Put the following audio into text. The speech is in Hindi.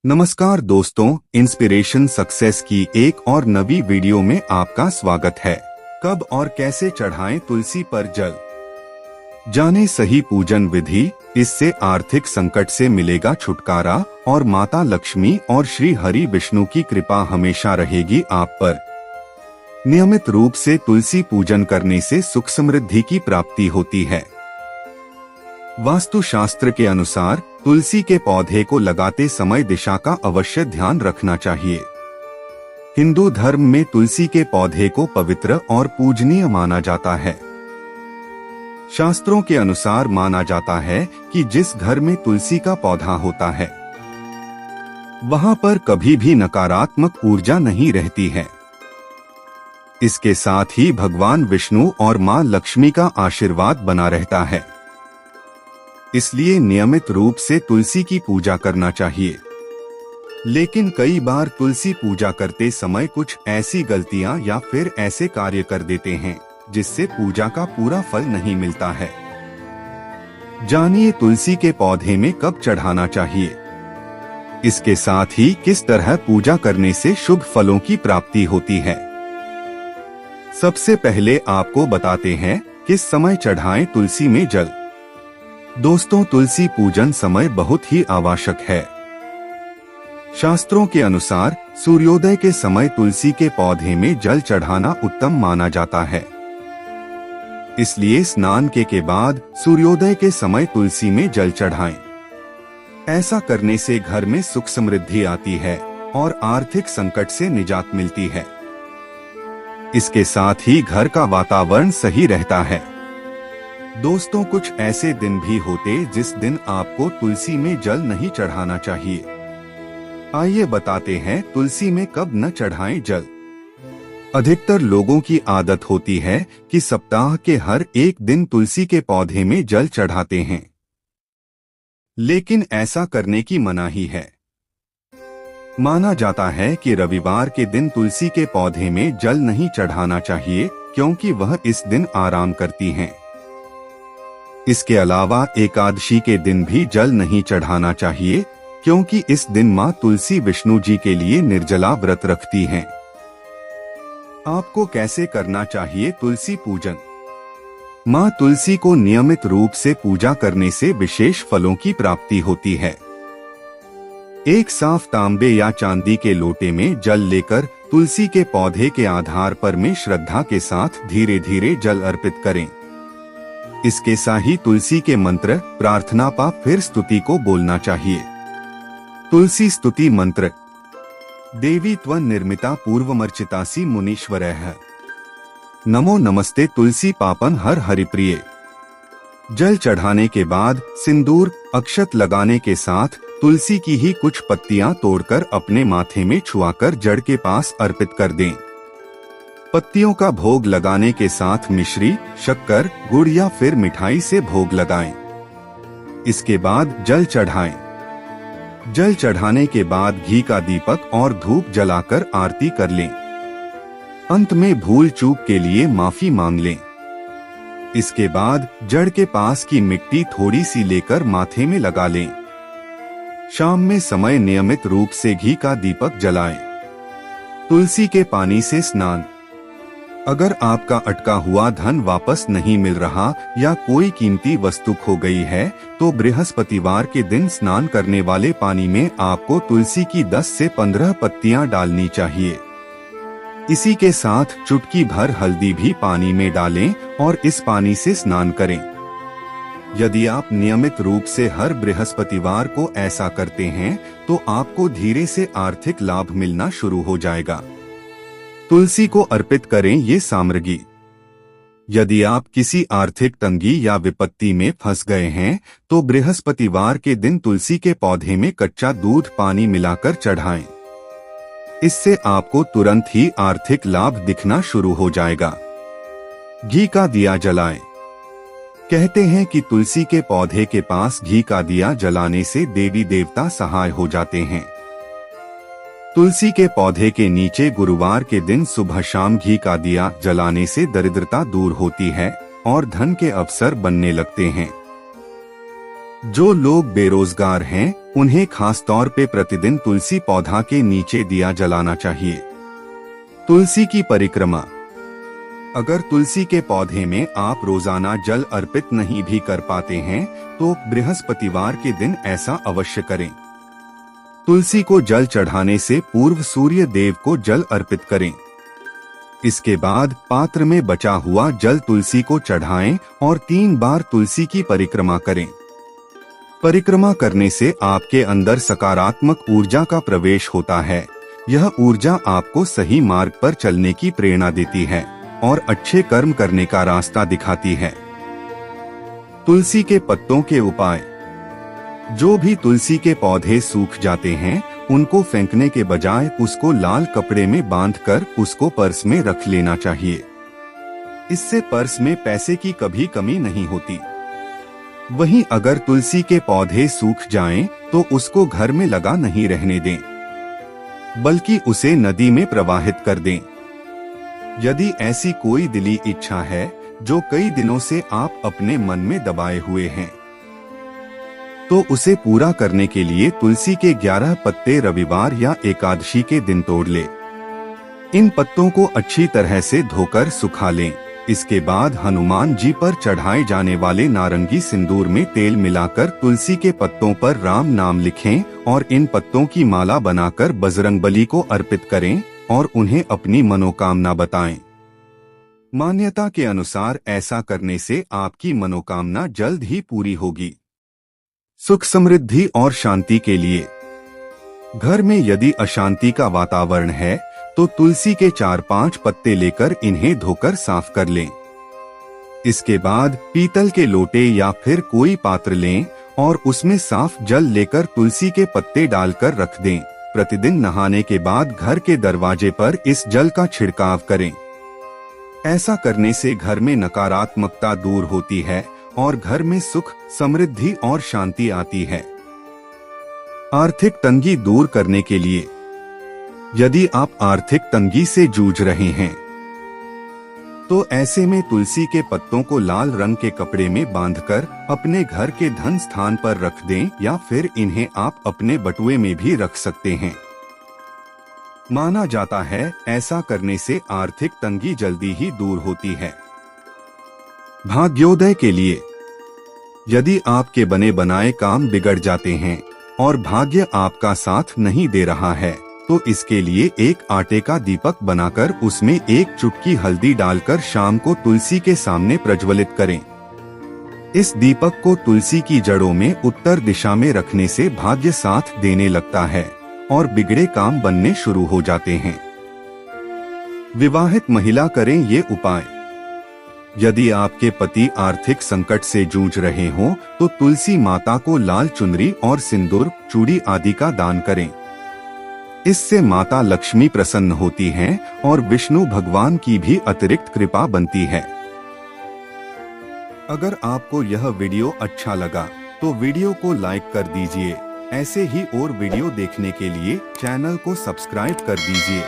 नमस्कार दोस्तों, इंस्पिरेशन सक्सेस की एक और नवी वीडियो में आपका स्वागत है। कब और कैसे चढ़ाएं तुलसी पर जल, जाने सही पूजन विधि। इससे आर्थिक संकट से मिलेगा छुटकारा और माता लक्ष्मी और श्री हरि विष्णु की कृपा हमेशा रहेगी आप पर। नियमित रूप से तुलसी पूजन करने से सुख समृद्धि की प्राप्ति होती है। वास्तुशास्त्र के अनुसार तुलसी के पौधे को लगाते समय दिशा का अवश्य ध्यान रखना चाहिए। हिंदू धर्म में तुलसी के पौधे को पवित्र और पूजनीय माना जाता है। शास्त्रों के अनुसार माना जाता है कि जिस घर में तुलसी का पौधा होता है वहां पर कभी भी नकारात्मक ऊर्जा नहीं रहती है। इसके साथ ही भगवान विष्णु और मां लक्ष्मी का आशीर्वाद बना रहता है। इसलिए नियमित रूप से तुलसी की पूजा करना चाहिए। लेकिन कई बार तुलसी पूजा करते समय कुछ ऐसी गलतियां या फिर ऐसे कार्य कर देते हैं जिससे पूजा का पूरा फल नहीं मिलता है। जानिए तुलसी के पौधे में कब चढ़ाना चाहिए, इसके साथ ही किस तरह पूजा करने से शुभ फलों की प्राप्ति होती है। सबसे पहले आपको बताते हैं किस समय चढ़ाएं तुलसी में जल। दोस्तों, तुलसी पूजन समय बहुत ही आवश्यक है। शास्त्रों के अनुसार सूर्योदय के समय तुलसी के पौधे में जल चढ़ाना उत्तम माना जाता है। इसलिए स्नान के बाद सूर्योदय के समय तुलसी में जल चढ़ाएं। ऐसा करने से घर में सुख समृद्धि आती है और आर्थिक संकट से निजात मिलती है। इसके साथ ही घर का वातावरण सही रहता है। दोस्तों, कुछ ऐसे दिन भी होते जिस दिन आपको तुलसी में जल नहीं चढ़ाना चाहिए। आइए बताते हैं तुलसी में कब न चढ़ाएं जल। अधिकतर लोगों की आदत होती है कि सप्ताह के हर एक दिन तुलसी के पौधे में जल चढ़ाते हैं, लेकिन ऐसा करने की मनाही है। माना जाता है कि रविवार के दिन तुलसी के पौधे में जल नहीं चढ़ाना चाहिए, क्योंकि वह इस दिन आराम करती हैं। इसके अलावा एकादशी के दिन भी जल नहीं चढ़ाना चाहिए, क्योंकि इस दिन मां तुलसी विष्णु जी के लिए निर्जला व्रत रखती हैं। आपको कैसे करना चाहिए तुलसी पूजन। मां तुलसी को नियमित रूप से पूजा करने से विशेष फलों की प्राप्ति होती है। एक साफ तांबे या चांदी के लोटे में जल लेकर तुलसी के पौधे के आधार पर में श्रद्धा के साथ धीरे धीरे जल अर्पित करें। इसके साथ ही तुलसी के मंत्र, प्रार्थना पाप फिर स्तुति को बोलना चाहिए। तुलसी स्तुति मंत्र। देवी त्वं निर्मिता पूर्वमर्चितासी मुनीश्वरैः, नमो नमस्ते तुलसी पापन हर हरिप्रिय। जल चढ़ाने के बाद सिंदूर अक्षत लगाने के साथ तुलसी की ही कुछ पत्तियां तोड़कर अपने माथे में छुआकर जड़ के पास अर्पित कर दें। पत्तियों का भोग लगाने के साथ मिश्री, शक्कर, गुड़ या फिर मिठाई से भोग लगाएं। इसके बाद जल चढ़ाएं। जल चढ़ाने के बाद घी का दीपक और धूप जलाकर आरती कर लें। अंत में भूल चूक के लिए माफी मांग लें। इसके बाद जड़ के पास की मिट्टी थोड़ी सी लेकर माथे में लगा लें। शाम में समय नियमित रूप से घी का दीपक जलाएं। तुलसी के पानी से स्नान। अगर आपका अटका हुआ धन वापस नहीं मिल रहा या कोई कीमती वस्तु खो गई है तो बृहस्पतिवार के दिन स्नान करने वाले पानी में आपको तुलसी की 10 से 15 पत्तियां डालनी चाहिए। इसी के साथ चुटकी भर हल्दी भी पानी में डालें और इस पानी से स्नान करें। यदि आप नियमित रूप से हर बृहस्पतिवार को ऐसा करते हैं तो आपको धीरे से आर्थिक लाभ मिलना शुरू हो जाएगा। तुलसी को अर्पित करें ये सामग्री। यदि आप किसी आर्थिक तंगी या विपत्ति में फंस गए हैं तो बृहस्पतिवार के दिन तुलसी के पौधे में कच्चा दूध पानी मिलाकर चढ़ाएं। इससे आपको तुरंत ही आर्थिक लाभ दिखना शुरू हो जाएगा। घी का दिया जलाएं। कहते हैं कि तुलसी के पौधे के पास घी का दिया जलाने से देवी देवता सहाय हो जाते हैं। तुलसी के पौधे के नीचे गुरुवार के दिन सुबह शाम घी का दिया जलाने से दरिद्रता दूर होती है और धन के अवसर बनने लगते हैं। जो लोग बेरोजगार हैं उन्हें खास तौर पे प्रतिदिन तुलसी पौधा के नीचे दिया जलाना चाहिए। तुलसी की परिक्रमा। अगर तुलसी के पौधे में आप रोजाना जल अर्पित नहीं भी कर पाते हैं तो बृहस्पतिवार के दिन ऐसा अवश्य करें। तुलसी को जल चढ़ाने से पूर्व सूर्य देव को जल अर्पित करें। इसके बाद पात्र में बचा हुआ जल तुलसी को चढ़ाएं और 3 बार तुलसी की परिक्रमा करें। परिक्रमा करने से आपके अंदर सकारात्मक ऊर्जा का प्रवेश होता है। यह ऊर्जा आपको सही मार्ग पर चलने की प्रेरणा देती है और अच्छे कर्म करने का रास्ता दिखाती है। तुलसी के पत्तों के उपाय। जो भी तुलसी के पौधे सूख जाते हैं उनको फेंकने के बजाय उसको लाल कपड़े में बांधकर उसको पर्स में रख लेना चाहिए। इससे पर्स में पैसे की कभी कमी नहीं होती। वहीं अगर तुलसी के पौधे सूख जाएं तो उसको घर में लगा नहीं रहने दें, बल्कि उसे नदी में प्रवाहित कर दें। यदि ऐसी कोई दिली इच्छा है जो कई दिनों से आप अपने मन में दबाए हुए हैं तो उसे पूरा करने के लिए तुलसी के 11 पत्ते रविवार या एकादशी के दिन तोड़ लें। इन पत्तों को अच्छी तरह से धोकर सुखा लें। इसके बाद हनुमान जी पर चढ़ाए जाने वाले नारंगी सिंदूर में तेल मिलाकर तुलसी के पत्तों पर राम नाम लिखें और इन पत्तों की माला बनाकर बजरंगबली को अर्पित करें और उन्हें अपनी मनोकामना बताएं। मान्यता के अनुसार ऐसा करने से आपकी मनोकामना जल्द ही पूरी होगी। सुख समृद्धि और शांति के लिए। घर में यदि अशांति का वातावरण है तो तुलसी के 4-5 पत्ते लेकर इन्हें धोकर साफ कर लें। इसके बाद पीतल के लोटे या फिर कोई पात्र लें और उसमें साफ जल लेकर तुलसी के पत्ते डालकर रख दें। प्रतिदिन नहाने के बाद घर के दरवाजे पर इस जल का छिड़काव करें। ऐसा करने से घर में नकारात्मकता दूर होती है और घर में सुख, समृद्धि और शांति आती है। आर्थिक तंगी दूर करने के लिए। यदि आप आर्थिक तंगी से जूझ रहे हैं तो ऐसे में तुलसी के पत्तों को लाल रंग के कपड़े में बांधकर अपने घर के धन स्थान पर रख दें या फिर इन्हें आप अपने बटुए में भी रख सकते हैं। माना जाता है ऐसा करने से आर्थिक तंगी जल्दी ही दूर होती है। भाग्योदय के लिए। यदि आपके बने बनाए काम बिगड़ जाते हैं और भाग्य आपका साथ नहीं दे रहा है तो इसके लिए एक आटे का दीपक बनाकर उसमें 1 चुटकी हल्दी डालकर शाम को तुलसी के सामने प्रज्वलित करें। इस दीपक को तुलसी की जड़ों में उत्तर दिशा में रखने से भाग्य साथ देने लगता है और बिगड़े काम बनने शुरू हो जाते हैं। विवाहित महिला करें ये उपाय। यदि आपके पति आर्थिक संकट से जूझ रहे हों तो तुलसी माता को लाल चुनरी और सिंदूर, चूड़ी आदि का दान करें। इससे माता लक्ष्मी प्रसन्न होती हैं और विष्णु भगवान की भी अतिरिक्त कृपा बनती है। अगर आपको यह वीडियो अच्छा लगा तो वीडियो को लाइक कर दीजिए। ऐसे ही और वीडियो देखने के लिए चैनल को सब्सक्राइब कर दीजिए।